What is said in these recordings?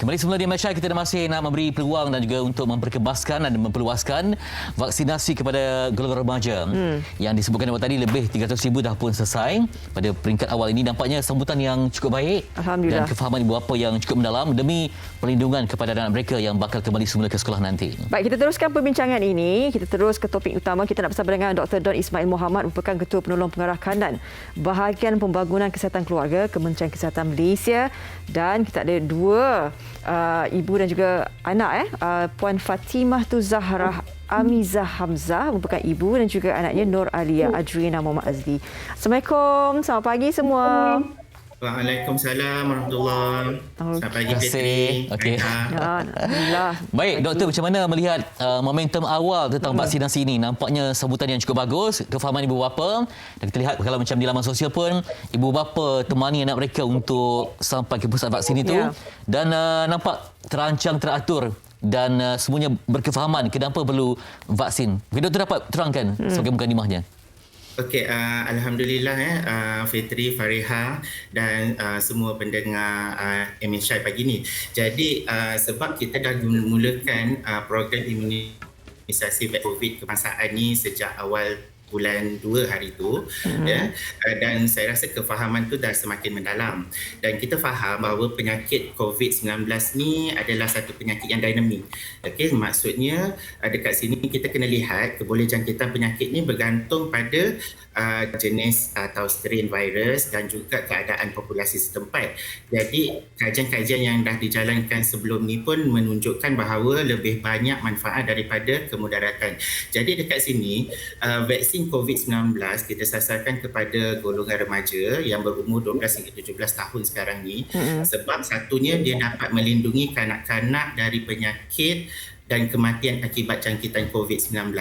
Kembali semula di Malaysia, kita masih nak memberi peluang dan juga untuk memperkebaskan dan memperluaskan vaksinasi kepada golongan remaja. Yang disebutkan tadi lebih 300,000 dah pun selesai. Pada peringkat awal ini nampaknya sambutan yang cukup baik Alhamdulillah. dan kefahaman ibu bapa yang cukup mendalam demi perlindungan kepada anak mereka yang bakal kembali semula ke sekolah nanti. Baik, kita teruskan perbincangan ini. Kita terus ke topik utama. Kita nak bersama dengan Dr. Don Ismail Muhammad, merupakan Ketua Penolong Pengarah Kanan Bahagian Pembangunan Kesihatan Keluarga Kementerian Kesihatan Malaysia. Dan kita ada dua ibu dan juga anak, Puan Fatimah Zahrah Amizah Hamzah, merupakan ibu, dan juga anaknya Nur Alia Adriana Muhammad Azli. Assalamualaikum, selamat pagi semua. Waalaikumsalam warahmatullahi. Selamat pagi Fitri. Okey. Alhamdulillah. Baik, doktor, macam mana melihat momentum awal tentang vaksinasi ini? Nampaknya sambutan yang cukup bagus, kefahaman ibu bapa. Dan kita lihat kalau macam di laman sosial pun, ibu bapa temani anak mereka untuk sampai ke pusat vaksin itu. Dan nampak terancang, teratur dan semuanya berkefahaman kenapa perlu vaksin. Mungkin doktor dapat terangkan sebagai mukadimahnya. Okey, alhamdulillah Fitri, Fariha dan semua pendengar Emin Syai pagi ni. Jadi sebab kita dah memulakan program imunisasi COVID kebangsaan ni sejak awal bulan 2 hari tu, ya, dan saya rasa kefahaman tu dah semakin mendalam, dan kita faham bahawa penyakit COVID-19 ni adalah satu penyakit yang dinamik. Okey, maksudnya dekat sini kita kena lihat kebolehjangkitan penyakit ni bergantung pada jenis atau strain virus dan juga keadaan populasi setempat. Jadi kajian-kajian yang dah dijalankan sebelum ni pun menunjukkan bahawa lebih banyak manfaat daripada kemudaratan. Jadi dekat sini vaksin COVID-19 kita sasarkan kepada golongan remaja yang berumur 12 hingga 17 tahun sekarang ni, sebab satunya dia dapat melindungi kanak-kanak dari penyakit dan kematian akibat jangkitan COVID-19.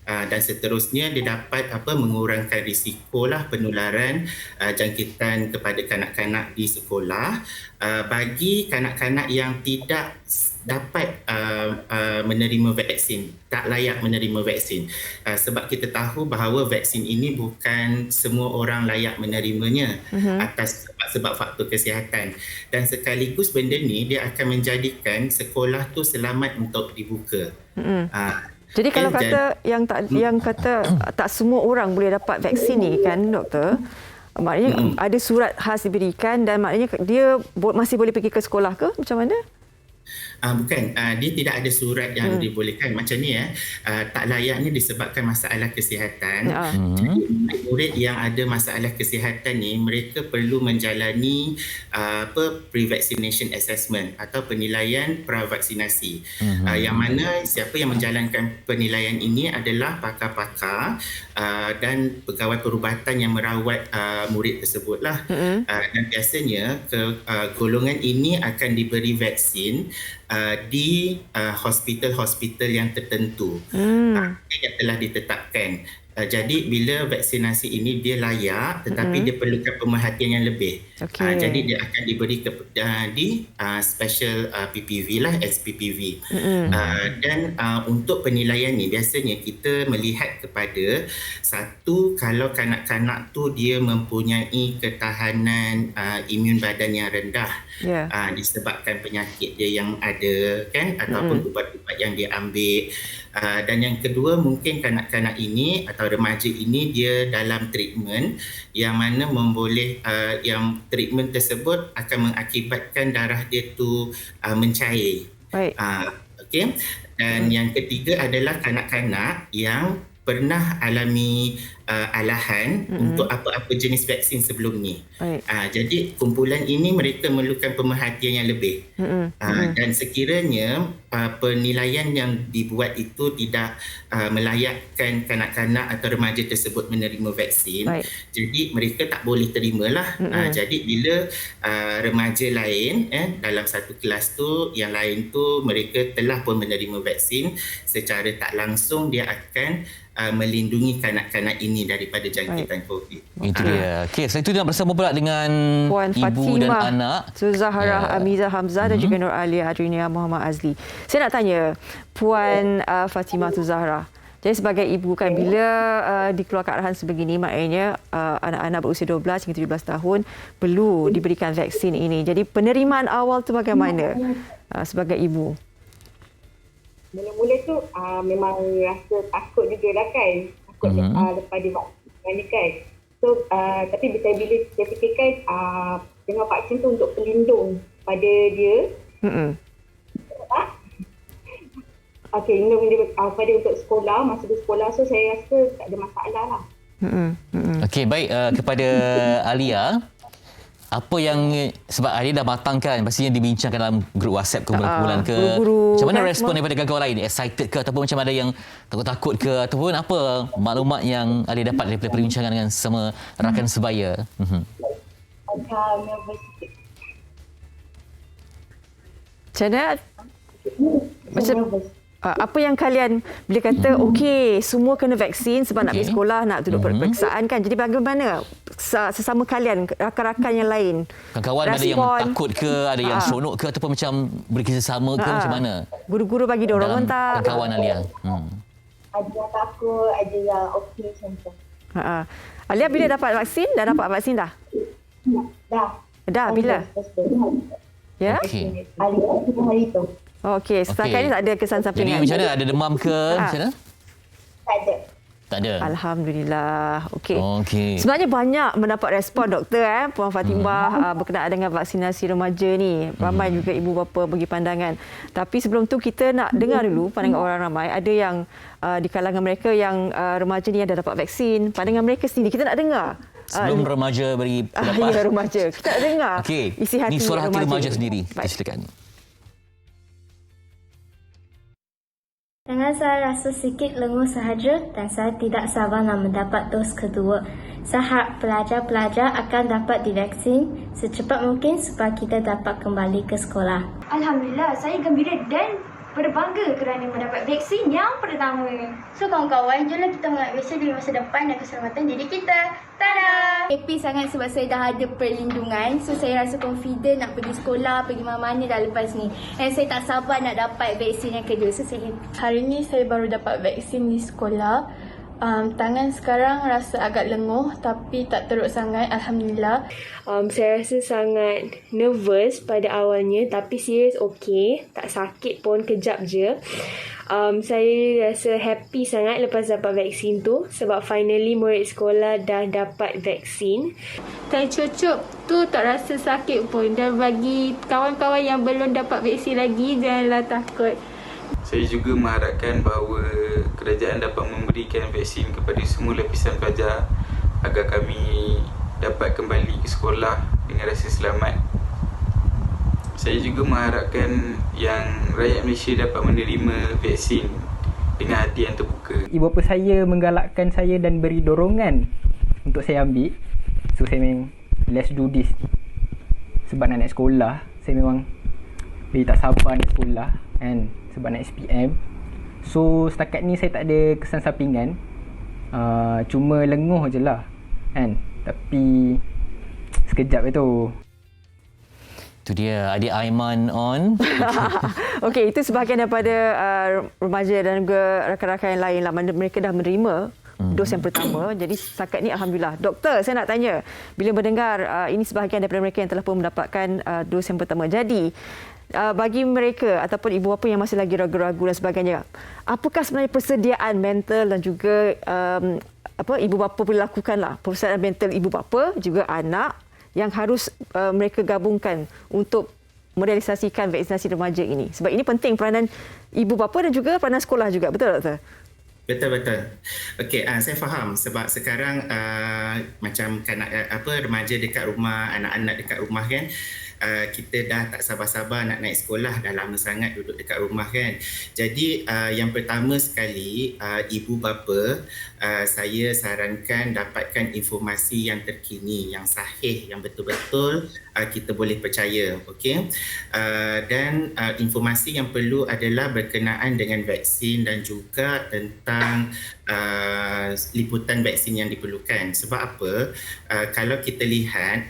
Dan seterusnya dia dapat mengurangkan risikolah penularan jangkitan kepada kanak-kanak di sekolah bagi kanak-kanak yang tidak dapat menerima vaksin, tak layak menerima vaksin. Sebab kita tahu bahawa vaksin ini bukan semua orang layak menerimanya atas sebab faktor kesihatan, dan sekaligus benda ni dia akan menjadikan sekolah tu selamat untuk dibuka. Jadi kalau kata yang kata tak semua orang boleh dapat vaksin ni kan doktor, maknanya ada surat khas diberikan dan maknanya dia masih boleh pergi ke sekolah ke, macam mana? Bukan, dia tidak ada surat yang dibolehkan macam ni, tak layaknya disebabkan masalah kesihatan. Jadi murid yang ada masalah kesihatan ni, mereka perlu menjalani pre-vaccination assessment atau penilaian pravaksinasi. Yang mana siapa yang menjalankan penilaian ini adalah pakar-pakar dan pegawai perubatan yang merawat murid tersebutlah. Dan biasanya golongan ini akan diberi vaksin di hospital-hospital yang tertentu yang telah ditetapkan. Jadi bila vaksinasi ini dia layak, tetapi dia perlukan pemerhatian yang lebih. Jadi dia akan diberi di special PPV lah, SPPV. Dan untuk penilaian ni biasanya kita melihat kepada satu, kalau kanak-kanak tu dia mempunyai ketahanan imun badan yang rendah disebabkan penyakit dia yang ada kan, ataupun ubat-ubat yang dia ambil. Dan yang kedua, mungkin kanak-kanak ini atau remaja ini dia dalam treatment yang mana yang treatment tersebut akan mengakibatkan darah dia tu mencair. Okey. Dan yang ketiga adalah kanak-kanak yang pernah alami alahan untuk apa-apa jenis vaksin sebelum ni. Jadi kumpulan ini mereka memerlukan pemerhatian yang lebih. Dan sekiranya penilaian yang dibuat itu tidak melayakkan kanak-kanak atau remaja tersebut menerima vaksin, jadi mereka tak boleh terimalah. Jadi bila remaja lain dalam satu kelas tu, yang lain tu mereka telah pun menerima vaksin, secara tak langsung dia akan melindungi kanak-kanak ini daripada jangkitan COVID. Itu dia. Okey, selain itu nak bersama pula dengan Puan ibu dan Fatimah anak. Zahrah Amizah Hamzah dan juga Nur Alia Adriana Muhammad Azli. Saya nak tanya Puan Fatimah Zahrah. Jadi sebagai ibu kan, bila dikeluarkan arahan sebegini, maknanya anak-anak berusia 12 hingga 17 tahun perlu diberikan vaksin ini. Jadi penerimaan awal tu bagaimana sebagai ibu? Mula-mula tu memang rasa takut jugalah kan. Takut lepas divaksin kan. So tapi bila saya fikirkan dengan vaksin tu untuk pelindung pada dia. Okey, lindung dia pada untuk sekolah, masa dia sekolah, so saya rasa tak ada masalah lah. Okey, baik, kepada Alia, apa yang, sebab Alia dah matangkan, pastinya dibincangkan dalam grup WhatsApp kumpulan ke. Guru-guru Macam mana kan respon semua? daripada kawan-kawan lain? Excited ke ataupun macam ada yang takut-takut ke, ataupun apa maklumat yang Alia dapat daripada perbincangan dengan sama rakan sebaya? Macam nervous sikit. Macam mana? Macam Nervous. apa yang kalian bila kata okey semua kena vaksin sebab nak pergi sekolah, nak duduk peperiksaan kan. Jadi bagaimana sesama kalian, rakan-rakan yang lain? Kawan-kawan ada yang takut ke, ada yang seronok ke ataupun macam bekerjasama ke, macam mana? Guru-guru bagi Dalam dorongan tak? kawan Alia. Ada yang takut, ada yang okey macam tu. Alia bila dapat vaksin? Dah dapat vaksin dah? Dah bila? Ya? Okey. Hari tu. Okey, setakat ni tak ada kesan Jadi sampingan. macam mana? Ada demam ke? Macam mana? Tak ada. Tak ada. Alhamdulillah. Okey. Okey. Sebenarnya banyak mendapat respon doktor Puan Fatimah berkenaan dengan vaksinasi remaja ni. Ramai juga ibu bapa bagi pandangan. Tapi sebelum tu kita nak dengar dulu pandangan orang ramai. Ada yang di kalangan mereka yang remaja ni yang dah dapat vaksin. Pandangan mereka sendiri kita nak dengar. Sebelum remaja beri pendapat. Ya, remaja. Kita nak dengar isi hati Ni suara hati remaja ini. sendiri. Baik. Silakan. Dengan saya rasa sikit lenguh sahaja dan saya tidak sabar nak mendapat dos kedua. Saya harap pelajar-pelajar akan dapat divaksin secepat mungkin supaya kita dapat kembali ke sekolah. Alhamdulillah, saya gembira dan berbangga kerana mendapat vaksin yang pertama. So kawan-kawan, jomlah kita mengambil vaksin demi masa depan dan keselamatan diri kita. Tada! Happy sangat sebab saya dah ada perlindungan. So saya rasa confident nak pergi sekolah, pergi mana-mana dah lepas ni. Dan saya tak sabar nak dapat vaksin yang kedua. So saya happy. Hari ni saya baru dapat vaksin di sekolah. Tangan sekarang rasa agak lenguh tapi tak teruk sangat, Alhamdulillah. Saya rasa sangat nervous pada awalnya tapi serius okey, tak sakit pun, kejap je. Saya rasa happy sangat lepas dapat vaksin tu sebab finally murid sekolah dah dapat vaksin. Tai cucuk tu tak rasa sakit pun, dan bagi kawan-kawan yang belum dapat vaksin lagi, janganlah takut. Saya juga mengharapkan bahawa kerajaan dapat memberikan vaksin kepada semua lapisan pelajar agar kami dapat kembali ke sekolah dengan rasa selamat. Saya juga mengharapkan yang rakyat Malaysia dapat menerima vaksin dengan hati yang terbuka. Ibu bapa saya menggalakkan saya dan beri dorongan untuk saya ambil. So saya memang let's do this. Sebab nak naik sekolah, saya memang tak sabar nak sekolah kan, sebab nak SPM. So setakat ni saya tak ada kesan sampingan. Cuma lenguh je lah kan. Tapi sekejap tu. Itu dia adik Aiman on. Okey, itu sebahagian daripada remaja dan juga rakan-rakan yang lain lah. Mereka dah menerima dos yang pertama. Jadi setakat ni Alhamdulillah. Doktor, saya nak tanya, bila mendengar ini sebahagian daripada mereka yang telah pun mendapatkan dos yang pertama. Jadi bagi mereka ataupun ibu bapa yang masih lagi ragu-ragu dan sebagainya, apakah sebenarnya persediaan mental dan juga ibu bapa boleh lakukanlah, persediaan mental ibu bapa juga anak yang harus mereka gabungkan untuk merealisasikan vaksinasi remaja ini? Sebab ini penting peranan ibu bapa dan juga peranan sekolah juga. Betul, Doktor? Betul. Okey, saya faham sebab sekarang macam remaja dekat rumah, anak-anak dekat rumah kan, kita dah tak sabar-sabar nak naik sekolah, dah lama sangat duduk dekat rumah kan. Jadi yang pertama sekali, ibu bapa, saya sarankan dapatkan informasi yang terkini, yang sahih, yang betul-betul kita boleh percaya. Okey, dan informasi yang perlu adalah berkenaan dengan vaksin dan juga tentang liputan vaksin yang diperlukan. Sebab apa? Kalau kita lihat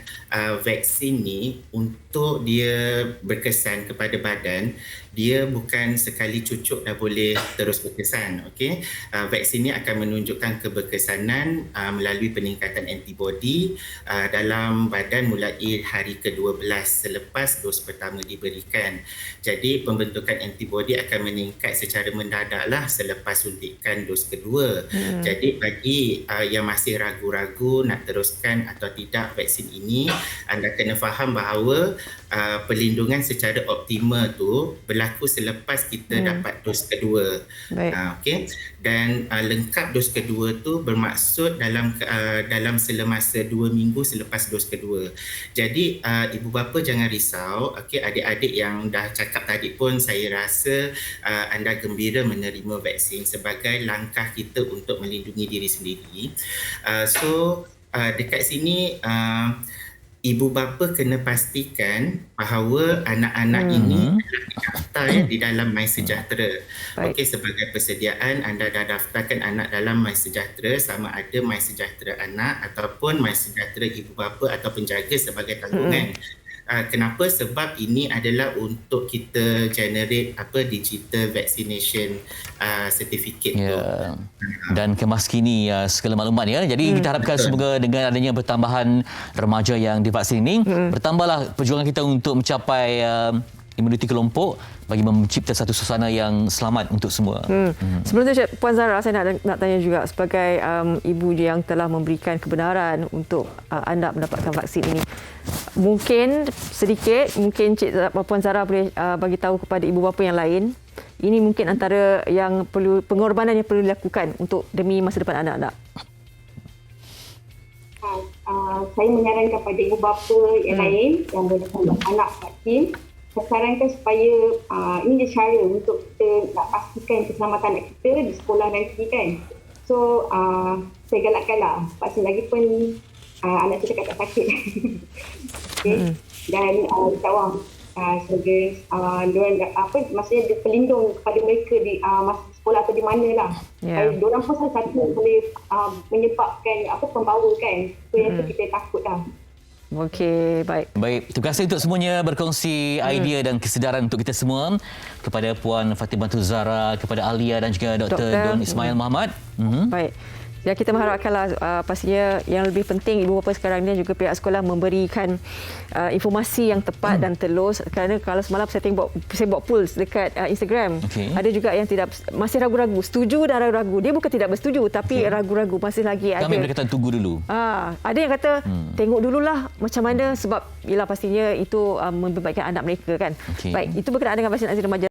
vaksin ni untuk dia berkesan kepada badan, dia bukan sekali cucuk dah boleh terus berkesan. Okey, vaksin ini akan menunjukkan keberkesanan melalui peningkatan antibodi dalam badan mulai hari ke-12 selepas dos pertama diberikan. Jadi pembentukan antibodi akan meningkat secara mendadaklah selepas suntikan dos kedua. Jadi bagi yang masih ragu-ragu nak teruskan atau tidak vaksin ini, anda kena faham bahawa perlindungan secara optimal tu berlaku selepas kita dapat dos kedua. Okey, dan lengkap dos kedua tu bermaksud dalam semasa 2 minggu selepas dos kedua. Jadi ibu bapa jangan risau. Okey, adik-adik yang dah cakap tadi pun saya rasa anda gembira menerima vaksin sebagai langkah kita untuk melindungi diri sendiri. Dekat sini ibu bapa kena pastikan bahawa anak-anak ini daftar di dalam MySejahtera. Okey, sebagai persediaan anda dah daftarkan anak dalam MySejahtera, sama ada MySejahtera anak ataupun MySejahtera ibu bapa atau penjaga sebagai tanggungan. Kenapa? Sebab ini adalah untuk kita generate digital vaccination certificate tu. Dan kemaskini segala maklumat ya. Jadi kita harapkan semoga dengan adanya bertambahan remaja yang divaksin ini, bertambahlah perjuangan kita untuk mencapai imuniti kelompok bagi mencipta satu suasana yang selamat untuk semua. Sebelum tu Puan Zara, saya nak tanya juga sebagai ibu yang telah memberikan kebenaran untuk anda mendapatkan vaksin ini. Mungkin Puan Zara boleh bagi tahu kepada ibu bapa yang lain, ini mungkin antara yang perlu pengorbanan yang perlu dilakukan untuk demi masa depan anak-anak. Saya menyarankan kepada ibu bapa yang lain yang boleh anak vaksin, saya sarankan supaya ini dia cara untuk kita nak pastikan keselamatan anak kita di sekolah nanti kan. So saya galakkanlah vaksin, lagi pun anak saya cakap tak sakit. Okay. Dan minta wang sebagai diorang maksudnya dia pelindung kepada mereka di masa sekolah atau di mana lah. Diorang pun salah satu boleh menyebabkan pembawa kan. So yang tu kita takut lah. Okey, baik. Baik, terima kasih untuk semuanya berkongsi idea dan kesedaran untuk kita semua, kepada Puan Fatimah Zahra, kepada Alia dan juga Dr. Don Ismail Mohamed. Baik. Ya, kita mengharapkanlah pastinya yang lebih penting ibu bapa sekarang ni juga pihak sekolah memberikan informasi yang tepat dan telus, kerana kalau semalam saya buat polls dekat Instagram, ada juga yang masih ragu-ragu, setuju dan ragu-ragu. Dia bukan tidak bersetuju tapi ragu-ragu, masih lagi ada. Kami berkata tunggu dulu. Ada yang kata tengok dululah macam mana, sebab ialah pastinya itu membaikkan anak mereka kan. Baik, itu berkenaan dengan vaksinasi remaja.